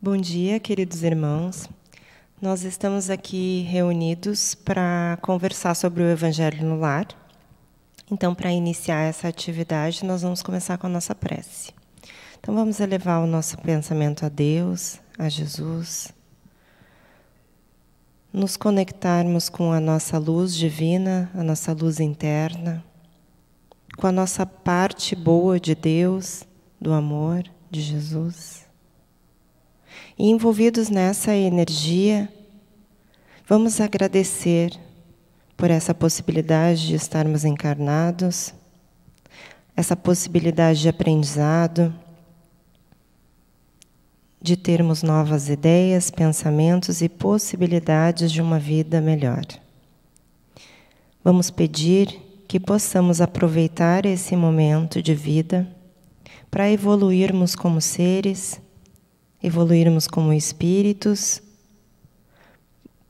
Bom dia, queridos irmãos. Nós estamos aqui reunidos para conversar sobre o Evangelho no Lar. Então, para iniciar essa atividade, nós vamos começar com a nossa prece. Então, vamos elevar o nosso pensamento a Deus, a Jesus, nos conectarmos com a nossa luz divina, a nossa luz interna, com a nossa parte boa de Deus, do amor de Jesus. E envolvidos nessa energia, vamos agradecer por essa possibilidade de estarmos encarnados, essa possibilidade de aprendizado, de termos novas ideias, pensamentos e possibilidades de uma vida melhor. Vamos pedir que possamos aproveitar esse momento de vida para evoluirmos como seres, evoluirmos como espíritos,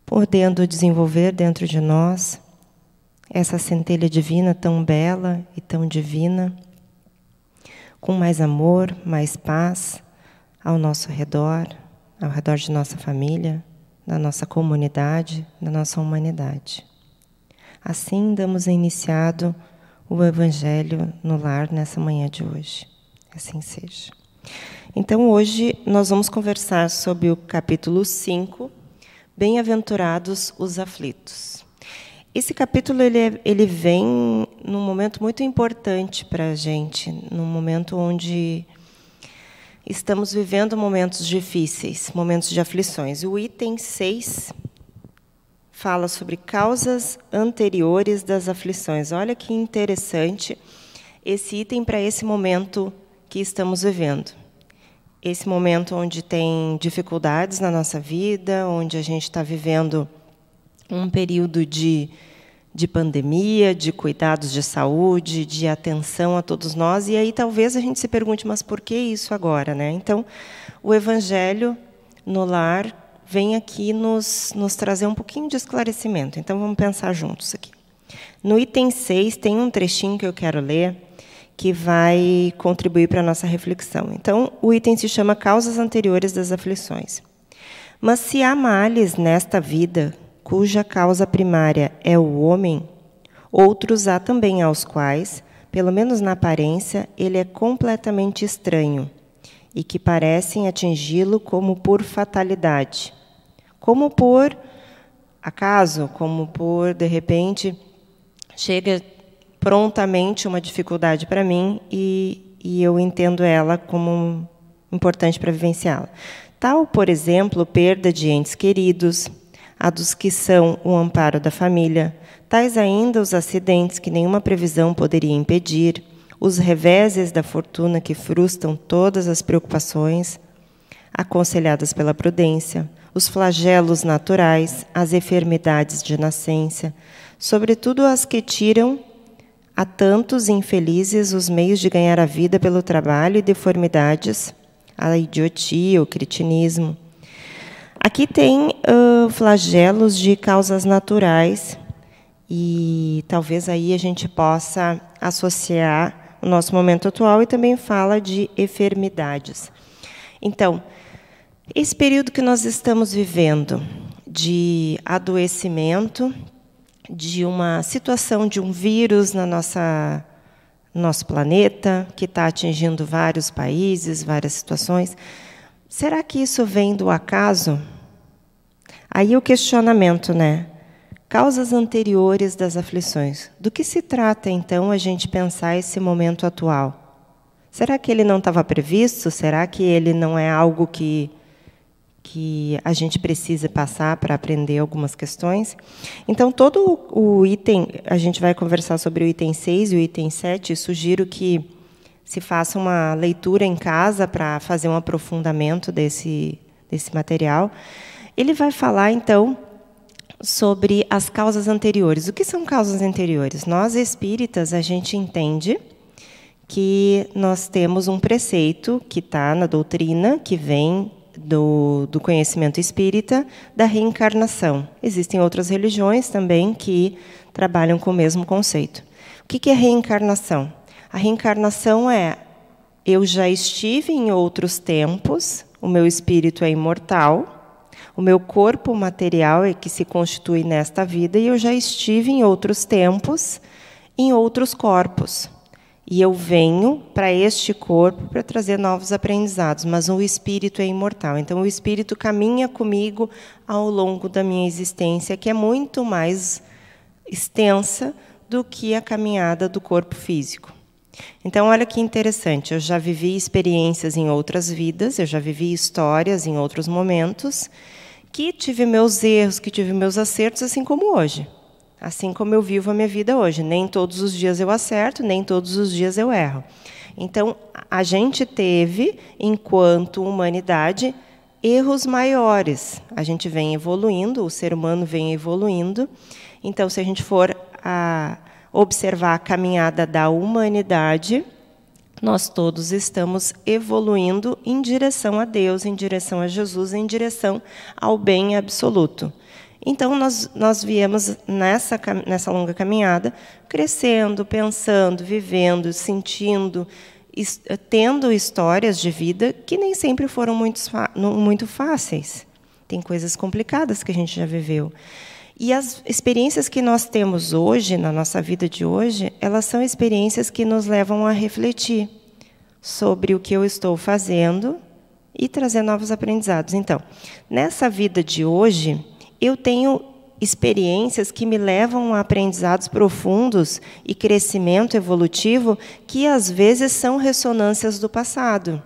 podendo desenvolver dentro de nós essa centelha divina tão bela e tão divina, com mais amor, mais paz ao nosso redor, ao redor de nossa família, da nossa comunidade, da nossa humanidade. Assim, damos iniciado o Evangelho no Lar nessa manhã de hoje. Assim seja. Então, hoje, nós vamos conversar sobre o capítulo 5, Bem-aventurados os aflitos. Esse capítulo ele vem num momento muito importante para a gente, num momento onde estamos vivendo momentos difíceis, momentos de aflições. O item 6 fala sobre causas anteriores das aflições. Olha que interessante esse item para esse momento que estamos vivendo. Esse momento onde tem dificuldades na nossa vida, onde a gente está vivendo um período de pandemia, de cuidados de saúde, de atenção a todos nós. E aí talvez a gente se pergunte, mas por que isso agora, né? Então, o Evangelho no Lar vem aqui nos trazer um pouquinho de esclarecimento. Então, vamos pensar juntos aqui. No item 6, tem um trechinho que eu quero ler, que vai contribuir para a nossa reflexão. Então, o item se chama Causas Anteriores das Aflições. Mas se há males nesta vida, cuja causa primária é o homem, outros há também aos quais, pelo menos na aparência, ele é completamente estranho, e que parecem atingi-lo como por fatalidade, como por acaso, como por, de repente, chega prontamente uma dificuldade para mim e eu entendo ela como importante para vivenciá-la. Tal, por exemplo, perda de entes queridos, a dos que são o amparo da família, tais ainda os acidentes que nenhuma previsão poderia impedir, os reveses da fortuna que frustram todas as preocupações aconselhadas pela prudência, os flagelos naturais, as enfermidades de nascença, sobretudo as que tiram a tantos infelizes os meios de ganhar a vida pelo trabalho e deformidades, a idiotia, o cretinismo. Aqui tem flagelos de causas naturais e talvez aí a gente possa associar o nosso momento atual e também fala de enfermidades. Então, esse período que nós estamos vivendo de adoecimento, de uma situação de um vírus no nosso planeta, que está atingindo vários países, várias situações. Será que isso vem do acaso? Aí o questionamento, né? Causas anteriores das aflições. Do que se trata, então, a gente pensar esse momento atual? Será que ele não estava previsto? Será que ele não é algo que a gente precisa passar para aprender algumas questões? Então, todo o item, a gente vai conversar sobre o item 6 e o item 7, sugiro que se faça uma leitura em casa para fazer um aprofundamento desse material. Ele vai falar, então, sobre as causas anteriores. O que são causas anteriores? Nós, espíritas, a gente entende que nós temos um preceito que está na doutrina, que vem do conhecimento espírita, da reencarnação. Existem outras religiões também que trabalham com o mesmo conceito. O que é reencarnação? A reencarnação é: eu já estive em outros tempos, o meu espírito é imortal, o meu corpo material é que se constitui nesta vida, e eu já estive em outros tempos, em outros corpos. E eu venho para este corpo para trazer novos aprendizados, mas o espírito é imortal. Então, o espírito caminha comigo ao longo da minha existência, que é muito mais extensa do que a caminhada do corpo físico. Então, olha que interessante, eu já vivi experiências em outras vidas, eu já vivi histórias em outros momentos, que tive meus erros, que tive meus acertos, assim como hoje. Assim como eu vivo a minha vida hoje. Nem todos os dias eu acerto, nem todos os dias eu erro. Então, a gente teve, enquanto humanidade, erros maiores. A gente vem evoluindo, o ser humano vem evoluindo. Então, se a gente for observar a caminhada da humanidade, nós todos estamos evoluindo em direção a Deus, em direção a Jesus, em direção ao bem absoluto. Então, nós viemos nessa longa caminhada, crescendo, pensando, vivendo, sentindo, tendo histórias de vida que nem sempre foram muito fáceis. Tem coisas complicadas que a gente já viveu. E as experiências que nós temos hoje, na nossa vida de hoje, elas são experiências que nos levam a refletir sobre o que eu estou fazendo e trazer novos aprendizados. Então, nessa vida de hoje, eu tenho experiências que me levam a aprendizados profundos e crescimento evolutivo que, às vezes, são ressonâncias do passado.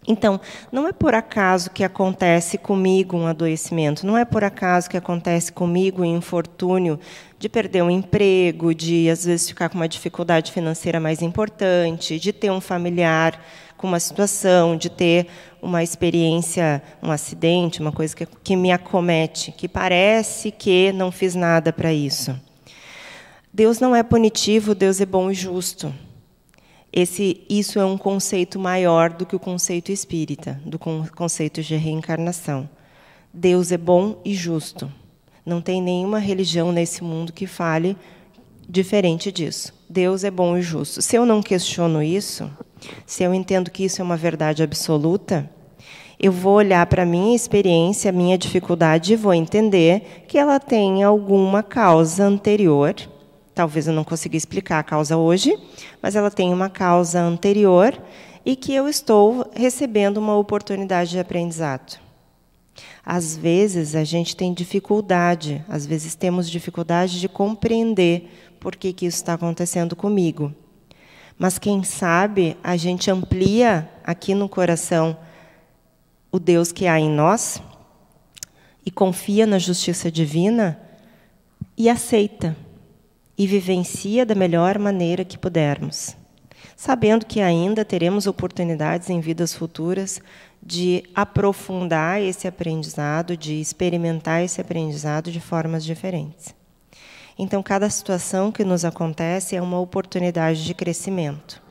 Então, não é por acaso que acontece comigo um adoecimento, não é por acaso que acontece comigo um infortúnio de perder um emprego, de, às vezes, ficar com uma dificuldade financeira mais importante, de ter um familiar com uma situação, de ter uma experiência, um acidente, uma coisa que me acomete, que parece que não fiz nada para isso. Deus não é punitivo, Deus é bom e justo. Isso é um conceito maior do que o conceito espírita, do conceito de reencarnação. Deus é bom e justo. Não tem nenhuma religião nesse mundo que fale diferente disso. Deus é bom e justo. Se eu não questiono isso, se eu entendo que isso é uma verdade absoluta, eu vou olhar para a minha experiência, a minha dificuldade, e vou entender que ela tem alguma causa anterior. Talvez eu não consiga explicar a causa hoje, mas ela tem uma causa anterior e que eu estou recebendo uma oportunidade de aprendizado. Às vezes, a gente tem dificuldade, às vezes temos dificuldade de compreender por que isso está acontecendo comigo. Mas, quem sabe, a gente amplia aqui no coração o Deus que há em nós e confia na justiça divina e aceita e vivencia da melhor maneira que pudermos, sabendo que ainda teremos oportunidades em vidas futuras de aprofundar esse aprendizado, de experimentar esse aprendizado de formas diferentes. Então, cada situação que nos acontece é uma oportunidade de crescimento.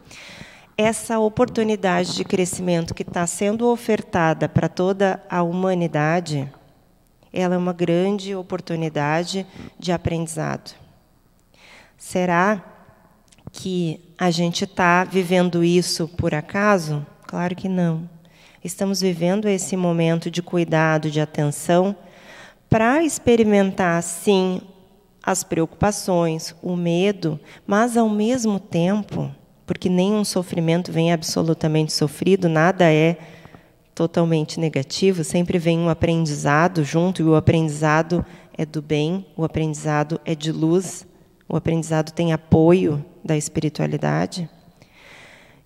Essa oportunidade de crescimento que está sendo ofertada para toda a humanidade, ela é uma grande oportunidade de aprendizado. Será que a gente está vivendo isso por acaso? Claro que não. Estamos vivendo esse momento de cuidado, de atenção, para experimentar, sim, as preocupações, o medo, mas, ao mesmo tempo, porque nenhum sofrimento vem absolutamente sofrido, nada é totalmente negativo, sempre vem um aprendizado junto, e o aprendizado é do bem, o aprendizado é de luz, o aprendizado tem apoio da espiritualidade.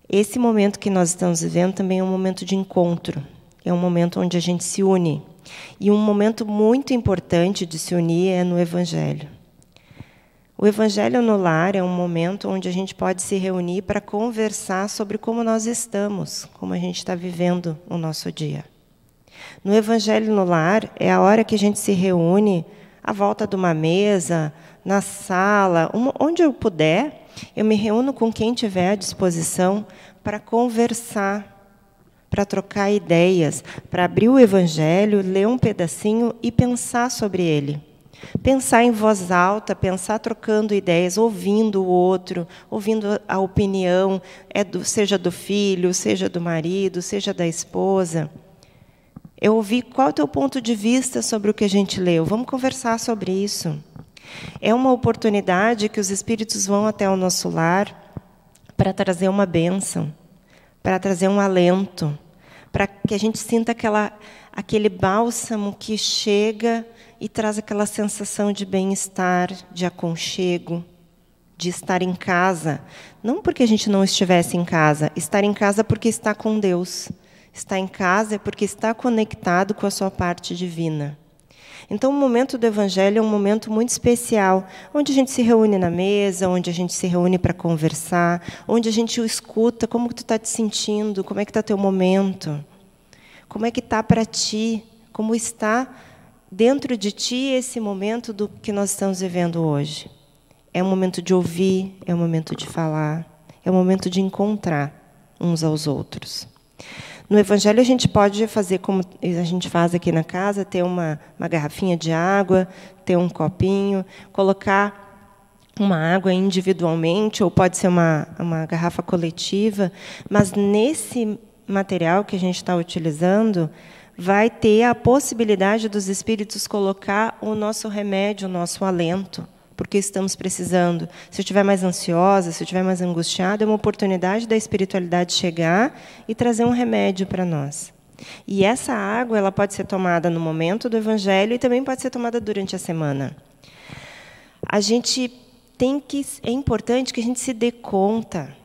Esse momento que nós estamos vivendo também é um momento de encontro, é um momento onde a gente se une. E um momento muito importante de se unir é no Evangelho. O Evangelho no Lar é um momento onde a gente pode se reunir para conversar sobre como nós estamos, como a gente está vivendo o nosso dia. No Evangelho no Lar é a hora que a gente se reúne à volta de uma mesa, na sala, onde eu puder, eu me reúno com quem tiver à disposição para conversar, para trocar ideias, para abrir o Evangelho, ler um pedacinho e pensar sobre ele. Pensar em voz alta, pensar trocando ideias, ouvindo o outro, ouvindo a opinião, seja do filho, seja do marido, seja da esposa. é ouvir qual é o teu ponto de vista sobre o que a gente leu. Vamos conversar sobre isso. É uma oportunidade que os espíritos vão até o nosso lar para trazer uma bênção, para trazer um alento, para que a gente sinta aquele bálsamo que chega e traz aquela sensação de bem-estar, de aconchego, de estar em casa. Não porque a gente não estivesse em casa, estar em casa porque está com Deus. Estar em casa é porque está conectado com a sua parte divina. Então, o momento do Evangelho é um momento muito especial, onde a gente se reúne na mesa, onde a gente se reúne para conversar, onde a gente o escuta, como que tu está te sentindo, como é que está teu momento, como é que está para ti, como está dentro de ti esse momento do que nós estamos vivendo hoje. É um momento de ouvir, é um momento de falar, é um momento de encontrar uns aos outros. No Evangelho, a gente pode fazer como a gente faz aqui na casa, ter uma garrafinha de água, ter um copinho, colocar uma água individualmente, ou pode ser uma garrafa coletiva, mas nesse material que a gente está utilizando, vai ter a possibilidade dos espíritos colocar o nosso remédio, o nosso alento, porque estamos precisando. Se eu estiver mais ansiosa, se eu estiver mais angustiada, é uma oportunidade da espiritualidade chegar e trazer um remédio para nós. E essa água ela pode ser tomada no momento do Evangelho e também pode ser tomada durante a semana. É importante que a gente se dê conta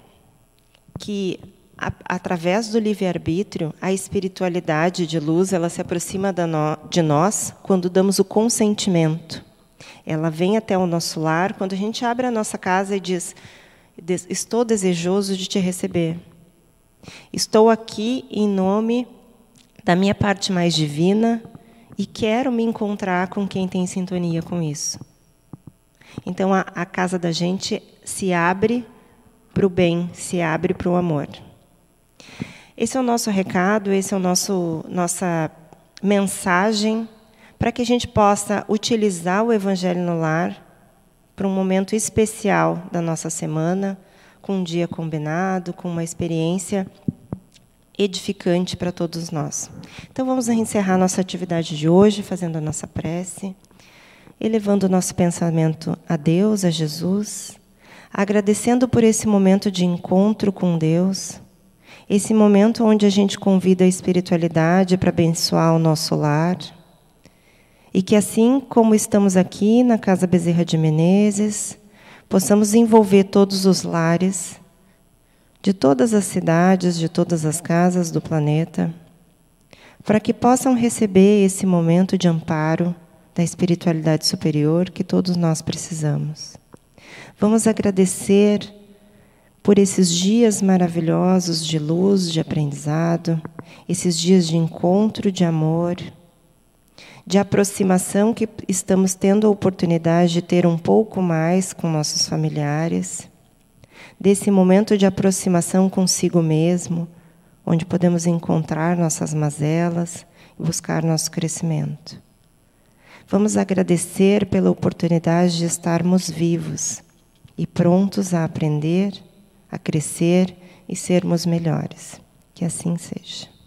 que, através do livre-arbítrio, a espiritualidade de luz ela se aproxima de nós quando damos o consentimento. Ela vem até o nosso lar quando a gente abre a nossa casa e diz: estou desejoso de te receber. Estou aqui em nome da minha parte mais divina e quero me encontrar com quem tem sintonia com isso. Então, a casa da gente se abre para o bem, se abre para o amor. Esse é o nosso recado, esse é o nossa mensagem para que a gente possa utilizar o Evangelho no lar para um momento especial da nossa semana, com um dia combinado, com uma experiência edificante para todos nós. Então, vamos encerrar nossa atividade de hoje, fazendo a nossa prece, elevando o nosso pensamento a Deus, a Jesus, agradecendo por esse momento de encontro com Deus, esse momento onde a gente convida a espiritualidade para abençoar o nosso lar, e que, assim como estamos aqui na Casa Bezerra de Menezes, possamos envolver todos os lares de todas as cidades, de todas as casas do planeta, para que possam receber esse momento de amparo da espiritualidade superior que todos nós precisamos. Vamos agradecer por esses dias maravilhosos de luz, de aprendizado, esses dias de encontro, de amor, de aproximação que estamos tendo a oportunidade de ter um pouco mais com nossos familiares, desse momento de aproximação consigo mesmo, onde podemos encontrar nossas mazelas e buscar nosso crescimento. Vamos agradecer pela oportunidade de estarmos vivos e prontos a aprender, a crescer e sermos melhores. Que assim seja.